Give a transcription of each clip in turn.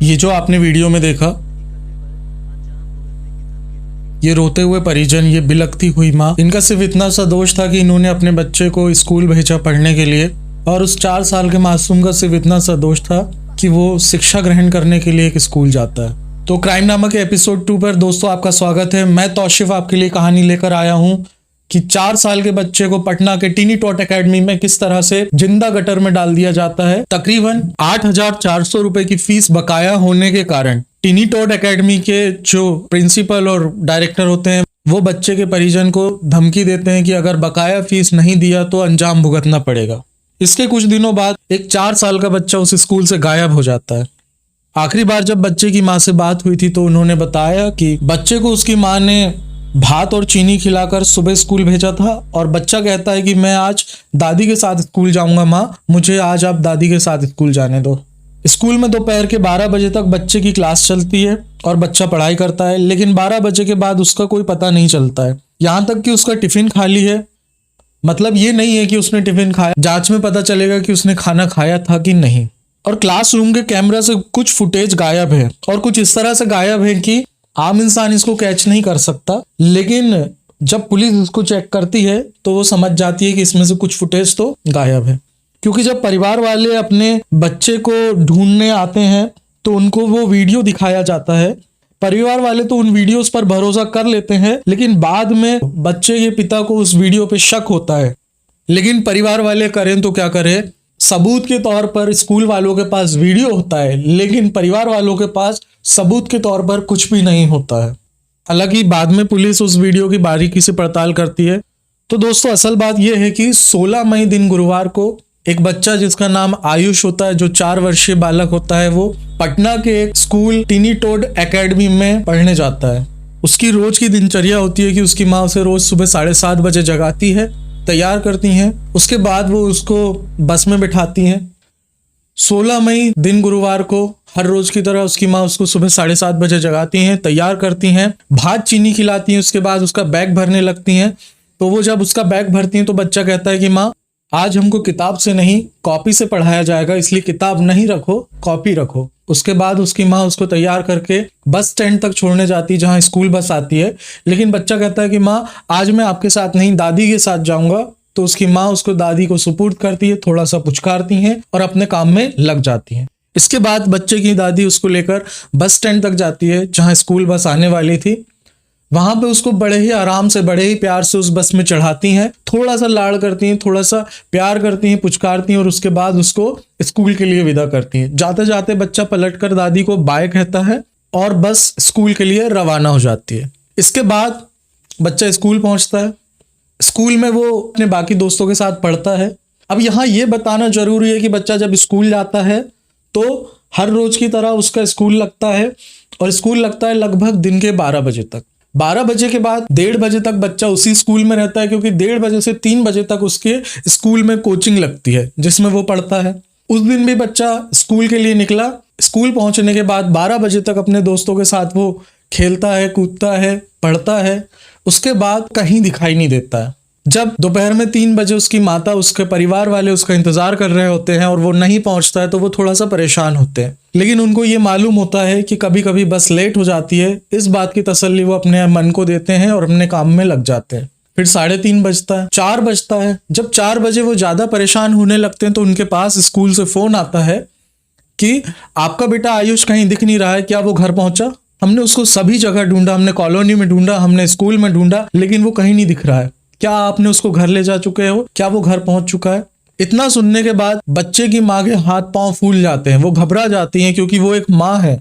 ये जो आपने वीडियो में देखा, ये रोते हुए परिजन, ये बिलखती हुई माँ, इनका सिर्फ इतना सा दोष था कि इन्होंने अपने बच्चे को स्कूल भेजा पढ़ने के लिए, और उस 4 साल के मासूम का सिर्फ इतना सा दोष था कि वो शिक्षा ग्रहण करने के लिए एक स्कूल जाता है। तो क्राइम नामा के एपिसोड 2 पर दोस्तों आपका स्वागत है। मैं तौशिफ आपके लिए कहानी लेकर आया हूँ कि 4 साल के बच्चे को पटना के टीनी टॉट एकेडमी में किस तरह से जिंदा गटर में डाल दिया जाता है। तकरीबन 8,400 रुपए की फीस बकाया होने के कारण टीनी टॉट एकेडमी के जो प्रिंसिपल और डायरेक्टर होते हैं वो बच्चे के परिजन को धमकी देते हैं कि अगर बकाया फीस नहीं दिया तो अंजाम भुगतना पड़ेगा। इसके कुछ दिनों बाद एक 4 साल का बच्चा उस स्कूल से गायब हो जाता है। आखिरी बार जब बच्चे की माँ से बात हुई थी तो उन्होंने बताया कि बच्चे को उसकी माँ ने भात और चीनी खिलाकर सुबह स्कूल भेजा था, और बच्चा कहता है कि मैं आज दादी के साथ स्कूल जाऊंगा, माँ मुझे आज आप दादी के साथ स्कूल जाने दो। स्कूल में दोपहर के 12 बजे तक बच्चे की क्लास चलती है और बच्चा पढ़ाई करता है, लेकिन 12 बजे के बाद उसका कोई पता नहीं चलता है। यहाँ तक कि उसका टिफिन खाली है, मतलब ये नहीं है कि उसने टिफिन खाया, जांच में पता चलेगा कि उसने खाना खाया था कि नहीं। और क्लासरूम के कैमरा से कुछ फुटेज गायब है, और कुछ इस तरह से गायब है कि आम इंसान इसको कैच नहीं कर सकता, लेकिन जब पुलिस इसको चेक करती है तो वो समझ जाती है कि इसमें से कुछ फुटेज तो गायब है। क्योंकि जब परिवार वाले अपने बच्चे को ढूंढने आते हैं तो उनको वो वीडियो दिखाया जाता है। परिवार वाले तो उन वीडियोस पर भरोसा कर लेते हैं, लेकिन बाद में बच्चे के पिता को उस वीडियो पे शक होता है। लेकिन परिवार वाले करें तो क्या करें, सबूत के तौर पर स्कूल वालों के पास वीडियो होता है, लेकिन परिवार वालों के पास सबूत के तौर पर कुछ भी नहीं होता है। हालांकि बाद में पुलिस उस वीडियो की बारीकी से पड़ताल करती है। तो दोस्तों असल बात यह है कि 16 मई दिन गुरुवार को एक बच्चा जिसका नाम आयुष होता है, जो 4 वर्षीय बालक होता है, वो पटना के एक स्कूल टीनी टॉट एकेडमी में पढ़ने जाता है। उसकी रोज की दिनचर्या होती है कि उसकी माँ उसे रोज सुबह 7:30 बजे जगाती है, तैयार करती हैं, उसके बाद वो उसको बस में बिठाती हैं। 16 मई दिन गुरुवार को हर रोज की तरह उसकी माँ उसको सुबह 7:30 बजे जगाती हैं, तैयार करती हैं, भात चीनी खिलाती हैं, उसके बाद उसका बैग भरने लगती हैं। तो वो जब उसका बैग भरती हैं तो बच्चा कहता है कि माँ आज हमको किताब से नहीं कॉपी से पढ़ाया जाएगा, इसलिए किताब नहीं रखो, कॉपी रखो। उसके बाद उसकी माँ उसको तैयार करके बस स्टैंड तक छोड़ने जाती है जहाँ स्कूल बस आती है, लेकिन बच्चा कहता है कि माँ आज मैं आपके साथ नहीं दादी के साथ जाऊंगा। तो उसकी माँ उसको दादी को सुपुर्द करती है, थोड़ा सा पुचकारती हैं और अपने काम में लग जाती हैं। इसके बाद बच्चे की दादी उसको लेकर बस स्टैंड तक जाती है जहाँ स्कूल बस आने वाली थी। वहां पे उसको बड़े ही आराम से, बड़े ही प्यार से उस बस में चढ़ाती हैं, थोड़ा सा लाड़ करती हैं, थोड़ा सा प्यार करती हैं, पुचकारती हैं, और उसके बाद उसको स्कूल के लिए विदा करती हैं। जाते जाते बच्चा पलटकर दादी को बाय कहता है और बस स्कूल के लिए रवाना हो जाती है। इसके बाद बच्चा स्कूल पहुंचता है। स्कूल में वो अपने बाकी दोस्तों के साथ पढ़ता है। अब यहाँ ये बताना जरूरी है कि बच्चा जब स्कूल जाता है तो हर रोज की तरह उसका स्कूल लगता है, और स्कूल लगता है लगभग दिन के 12 बजे तक। 12 बजे के बाद 1:30 बजे तक बच्चा उसी स्कूल में रहता है, क्योंकि 1:30 बजे से 3 बजे तक उसके स्कूल में कोचिंग लगती है जिसमें वो पढ़ता है। उस दिन भी बच्चा स्कूल के लिए निकला। स्कूल पहुंचने के बाद 12 बजे तक अपने दोस्तों के साथ वो खेलता है, कूदता है, पढ़ता है। उसके बाद कहीं दिखाई नहीं देता है। जब दोपहर में 3 बजे उसकी माता, उसके परिवार वाले उसका इंतजार कर रहे होते हैं और वो नहीं पहुंचता है तो वो थोड़ा सा परेशान होते हैं, लेकिन उनको ये मालूम होता है कि कभी कभी बस लेट हो जाती है। इस बात की तसल्ली वो अपने मन को देते हैं और अपने काम में लग जाते हैं। फिर 3:30 बजता है, 4 बजता है। जब 4 बजे वो ज्यादा परेशान होने लगते हैं तो उनके पास स्कूल से फोन आता है कि आपका बेटा आयुष कहीं दिख नहीं रहा है, क्या वो घर पहुंचा? हमने उसको सभी जगह ढूंढा, हमने कॉलोनी में ढूंढा, हमने स्कूल में ढूंढा, लेकिन वो कहीं नहीं दिख रहा है। क्या आपने उसको घर ले जा चुके हो? क्या वो घर पहुंच चुका है? इतना सुनने के बाद बच्चे की माँ के हाथ पांव फूल जाते हैं, वो घबरा जाती हैं क्योंकि वो एक माँ है।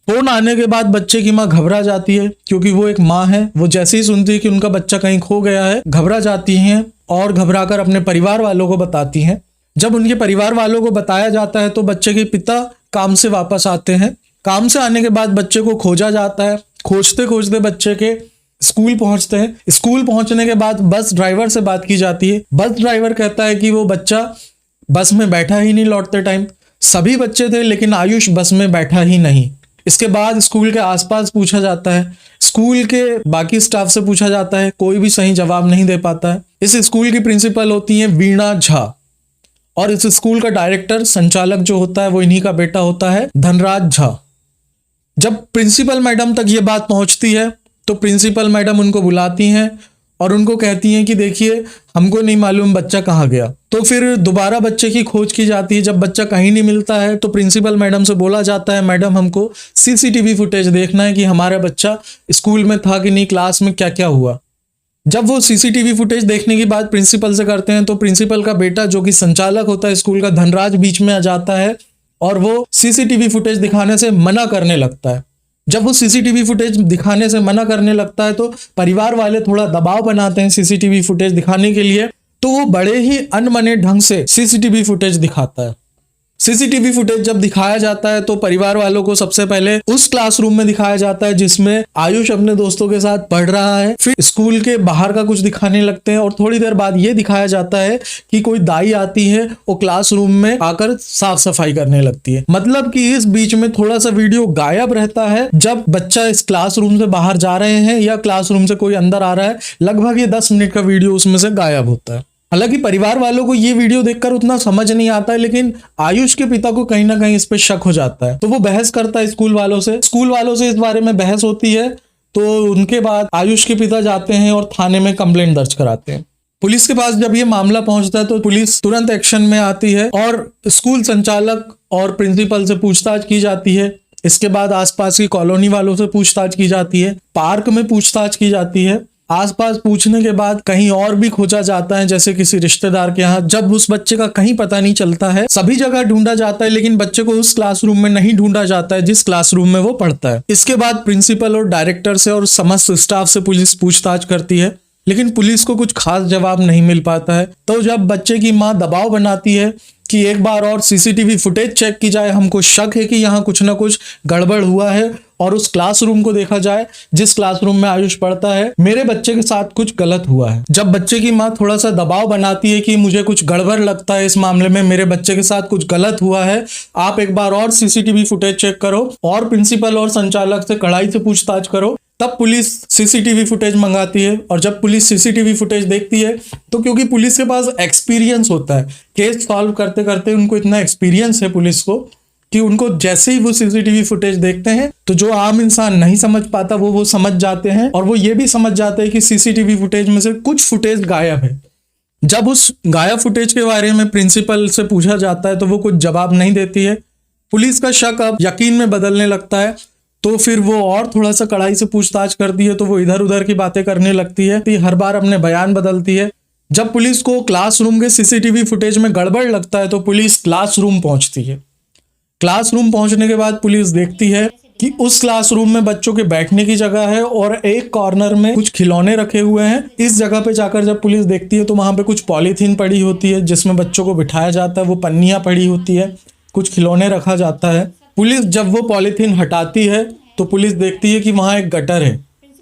फोन आने के बाद बच्चे की माँ घबरा जाती है क्योंकि वो एक माँ है। वो जैसे ही सुनती है कि उनका बच्चा कहीं खो गया है, घबरा जाती हैं और घबराकर अपने परिवार वालों को बताती हैं। जब उनके परिवार वालों को बताया जाता है तो बच्चे के पिता काम से वापस आते हैं। काम से आने के बाद बच्चे को खोजा जाता है। खोजते खोजते बच्चे के स्कूल पहुंचते हैं। स्कूल पहुंचने के बाद बस ड्राइवर से बात की जाती है। बस ड्राइवर कहता है कि वो बच्चा बस में बैठा ही नहीं लौटते टाइम। सभी बच्चे थे लेकिन आयुष बस में बैठा ही नहीं। इसके बाद स्कूल के आसपास पूछा जाता है, स्कूल के बाकी स्टाफ से पूछा जाता है, कोई भी सही जवाब नहीं दे पाता है। इस स्कूल की प्रिंसिपल होती हैं वीणा झा और इस स्कूल का डायरेक्टर संचालक जो होता है वो इन्हीं का बेटा होता है धनराज झा। जब प्रिंसिपल मैडम तक ये बात पहुंचती है तो प्रिंसिपल मैडम उनको बुलाती हैं और उनको कहती हैं कि देखिए हमको नहीं मालूम बच्चा कहाँ गया। तो फिर दोबारा बच्चे की खोज की जाती है। जब बच्चा कहीं नहीं मिलता है तो प्रिंसिपल मैडम से बोला जाता है, मैडम हमको सीसीटीवी फुटेज देखना है कि हमारा बच्चा स्कूल में था कि नहीं, क्लास में क्या क्या हुआ। जब वो सीसीटीवी फुटेज देखने की बात प्रिंसिपल से करते हैं तो प्रिंसिपल का बेटा जो कि संचालक होता है स्कूल का, धनराज, बीच में आ जाता है और वो सीसीटीवी फुटेज दिखाने से मना करने लगता है। जब वो सीसीटीवी फुटेज दिखाने से मना करने लगता है तो परिवार वाले थोड़ा दबाव बनाते हैं सीसीटीवी फुटेज दिखाने के लिए, तो वो बड़े ही अनमने ढंग से सीसीटीवी फुटेज दिखाता है। सीसीटीवी फुटेज जब दिखाया जाता है तो परिवार वालों को सबसे पहले उस क्लासरूम में दिखाया जाता है जिसमें आयुष अपने दोस्तों के साथ पढ़ रहा है। फिर स्कूल के बाहर का कुछ दिखाने लगते हैं और थोड़ी देर बाद ये दिखाया जाता है कि कोई दाई आती है और क्लासरूम में आकर साफ सफाई करने लगती है। मतलब कि इस बीच में थोड़ा सा वीडियो गायब रहता है जब बच्चा इस क्लासरूम से बाहर जा रहे हैं या क्लासरूम से कोई अंदर आ रहा है। लगभग ये 10 मिनट का वीडियो उसमें से गायब होता है। हालांकि परिवार वालों को ये वीडियो देखकर उतना समझ नहीं आता है, लेकिन आयुष के पिता को कहीं ना कहीं इस पे शक हो जाता है। तो वो बहस करता है स्कूल वालों से इस बारे में बहस होती है। तो उनके बाद आयुष के पिता जाते हैं और थाने में कंप्लेंट दर्ज कराते हैं। पुलिस के पास जब ये मामला पहुंचता है तो पुलिस तुरंत एक्शन में आती है और स्कूल संचालक और प्रिंसिपल से पूछताछ की जाती है। इसके बाद आसपास की कॉलोनी वालों से पूछताछ की जाती है, पार्क में पूछताछ की जाती है। आसपास पूछने के बाद कहीं और भी खोजा जाता है, जैसे किसी रिश्तेदार के यहाँ। जब उस बच्चे का कहीं पता नहीं चलता है, सभी जगह ढूंढा जाता है, लेकिन बच्चे को उस क्लासरूम में नहीं ढूंढा जाता है जिस क्लासरूम में वो पढ़ता है। इसके बाद प्रिंसिपल और डायरेक्टर से और समस्त स्टाफ से पुलिस पूछताछ करती है, लेकिन पुलिस को कुछ खास जवाब नहीं मिल पाता है। तो जब बच्चे की माँ दबाव बनाती है कि एक बार और सीसीटीवी फुटेज चेक की जाए, हमको शक है कि यहाँ कुछ ना कुछ गड़बड़ हुआ है, और उस क्लासरूम को देखा जाए जिस क्लासरूम में आयुष पढ़ता है, मेरे बच्चे के साथ कुछ गलत हुआ है। जब बच्चे की माँ थोड़ा सा दबाव बनाती है कि मुझे कुछ गड़बड़ लगता है इस मामले में, मेरे बच्चे के साथ कुछ गलत हुआ है, आप एक बार और सीसीटीवी फुटेज चेक करो और प्रिंसिपल और संचालक से कड़ाई से पूछताछ करो, तब पुलिस सीसीटीवी फुटेज मंगाती है। और जब पुलिस सीसीटीवी फुटेज देखती है तो क्योंकि पुलिस के पास एक्सपीरियंस होता है, केस सॉल्व करते करते उनको इतना एक्सपीरियंस है पुलिस को कि उनको जैसे ही वो सीसीटीवी फुटेज देखते हैं तो जो आम इंसान नहीं समझ पाता वो समझ जाते हैं। और वो ये भी समझ जाते हैं कि सीसीटीवी फुटेज में से कुछ फुटेज गायब है। जब उस गायब फुटेज के बारे में प्रिंसिपल से पूछा जाता है तो वो कुछ जवाब नहीं देती है। पुलिस का शक अब यकीन में बदलने लगता है, तो फिर वो और थोड़ा सा कड़ाई से पूछताछ करती है। तो वो इधर उधर की बातें करने लगती है, हर बार अपने बयान बदलती है। जब पुलिस को क्लासरूम के सीसीटीवी फुटेज में गड़बड़ लगता है तो पुलिस क्लासरूम पहुंचती है। क्लासरूम पहुंचने के बाद पुलिस देखती है कि उस क्लासरूम में बच्चों के बैठने की जगह है और एक कॉर्नर में कुछ खिलौने रखे हुए हैं। इस जगह पे जाकर जब पुलिस देखती है तो वहां पे कुछ पॉलीथीन पड़ी होती है जिसमें बच्चों को बिठाया जाता है, वो पन्नियां पड़ी होती है, कुछ खिलौने रखा जाता है। पुलिस जब वो पॉलीथीन हटाती है तो पुलिस देखती है कि वहां एक गटर है,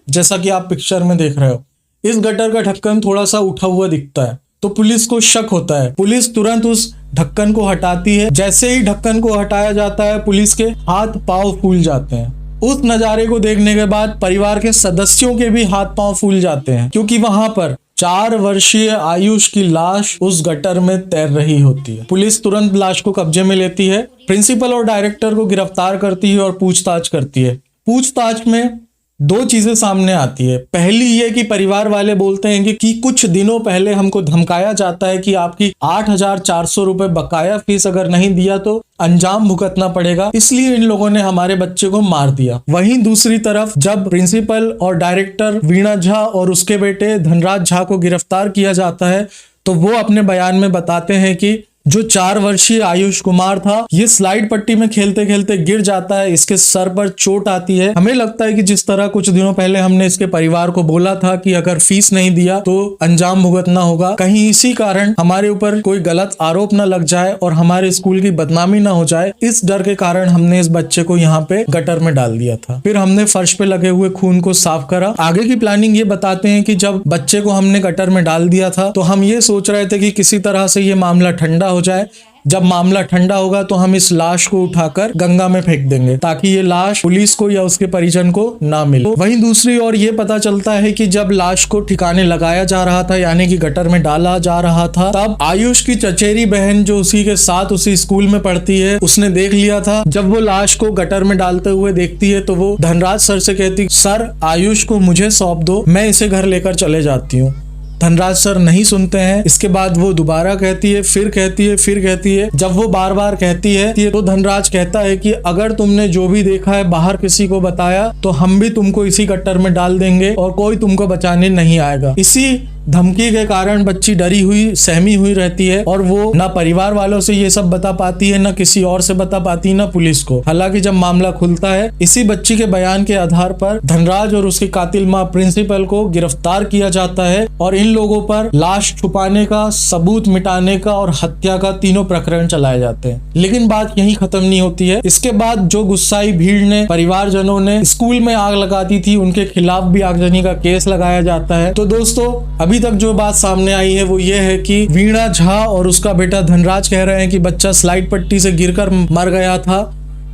जैसा कि आप पिक्चर में देख रहे हो। इस गटर का ढक्कन थोड़ा सा उठा हुआ दिखता है, तो पुलिस को शक होता है। पुलिस तुरंत उस ढक्कन को हटाती है। जैसे ही ढक्कन को हटाया जाता है पुलिस के हाथ पांव फूल जाते हैं। उस नजारे को देखने के बाद परिवार के सदस्यों के भी हाथ पांव फूल जाते हैं, क्योंकि वहां पर 4 वर्षीय आयुष की लाश उस गटर में तैर रही होती है। पुलिस तुरंत लाश को कब्जे में लेती है, प्रिंसिपल और डायरेक्टर को गिरफ्तार करती है और पूछताछ करती है। पूछताछ में 2 चीजें सामने आती है। पहली ये कि परिवार वाले बोलते हैं कि कुछ दिनों पहले हमको धमकाया जाता है कि आपकी 8,400 रुपए बकाया फीस अगर नहीं दिया तो अंजाम भुगतना पड़ेगा, इसलिए इन लोगों ने हमारे बच्चे को मार दिया। वहीं दूसरी तरफ जब प्रिंसिपल और डायरेक्टर वीणा झा और उसके बेटे धनराज झा को गिरफ्तार किया जाता है तो वो अपने बयान में बताते हैं कि जो 4 वर्षीय आयुष कुमार था, ये स्लाइड पट्टी में खेलते खेलते गिर जाता है, इसके सर पर चोट आती है। हमें लगता है कि जिस तरह कुछ दिनों पहले हमने इसके परिवार को बोला था कि अगर फीस नहीं दिया तो अंजाम भुगतना होगा, कहीं इसी कारण हमारे ऊपर कोई गलत आरोप न लग जाए और हमारे स्कूल की बदनामी ना हो जाए, इस डर के कारण हमने इस बच्चे को यहाँ पे गटर में डाल दिया था। फिर हमने फर्श पे लगे हुए खून को साफ करा। आगे की प्लानिंग ये बताते हैं कि जब बच्चे को हमने गटर में डाल दिया था तो हम ये सोच रहे थे कि किसी तरह से ये मामला ठंडा हो जाए, जब मामला ठंडा होगा तो हम इस लाश को उठाकर गंगा में फेंक देंगे ताकि ये लाश पुलिस को या उसके परिजन को ना मिले। वहीं दूसरी ओर ये पता चलता है कि जब लाश को ठिकाने लगाया जा रहा था यानी कि गटर में डाला जा रहा था, तब आयुष की चचेरी बहन जो उसी के साथ उसी स्कूल में पढ़ती है, उसने देख लिया था। जब वो लाश को गटर में डालते हुए देखती है तो वो धनराज सर से कहती, सर आयुष को मुझे सौंप दो, मैं इसे घर लेकर चले जाती हूँ। धनराज सर नहीं सुनते हैं। इसके बाद वो दोबारा कहती है, फिर कहती है, फिर कहती है। जब वो बार बार कहती है तो धनराज कहता है कि अगर तुमने जो भी देखा है बाहर किसी को बताया तो हम भी तुमको इसी गट्टर में डाल देंगे और कोई तुमको बचाने नहीं आएगा। इसी धमकी के कारण बच्ची डरी हुई सहमी हुई रहती है और वो ना परिवार वालों से ये सब बता पाती है, ना किसी और से बता पाती, ना पुलिस को। हालांकि जब मामला खुलता है, इसी बच्ची के बयान के आधार पर धनराज और उसकी कातिल मां प्रिंसिपल को गिरफ्तार किया जाता है और इन लोगों पर लाश छुपाने का, सबूत मिटाने का और हत्या का तीनों प्रकरण चलाए जाते हैं। लेकिन बात यहीं खत्म नहीं होती है। इसके बाद जो गुस्साई भीड़ ने, परिवारजनों ने स्कूल में आग लगाती थी, उनके खिलाफ भी आगजनी का केस लगाया जाता है। तो दोस्तों, अभी तक जो बात सामने आई है वो ये है कि वीणा झा और उसका बेटा धनराज कह रहे हैं कि बच्चा स्लाइड पट्टी से गिरकर मर गया था।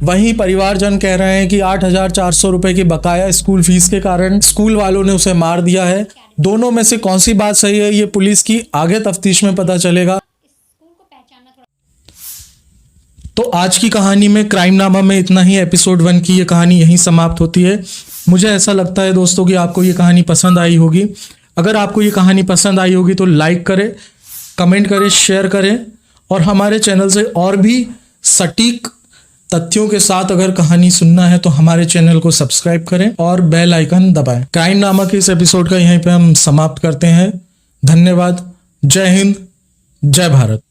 वहीं परिवारजन कह रहे हैं कि 8,400 रुपए की बकाया स्कूल फीस के कारण स्कूल वालों ने उसे मार दिया है। दोनों में से कौन सी बात सही है, ये पुलिस की आगे तफ्तीश में पता चलेगा। तो आज की कहानी में, क्राइमनामा में इतना ही। एपिसोड 1 की ये कहानी यहीं समाप्त होती है। मुझे ऐसा लगता है दोस्तों कि आपको ये कहानी पसंद आई होगी। अगर आपको ये कहानी पसंद आई होगी तो लाइक करें, कमेंट करें, शेयर करें और हमारे चैनल से और भी सटीक तथ्यों के साथ अगर कहानी सुनना है तो हमारे चैनल को सब्सक्राइब करें और बेल आइकन दबाएं। क्राइमनामा के इस एपिसोड का यहीं पे हम समाप्त करते हैं। धन्यवाद। जय हिंद, जय भारत।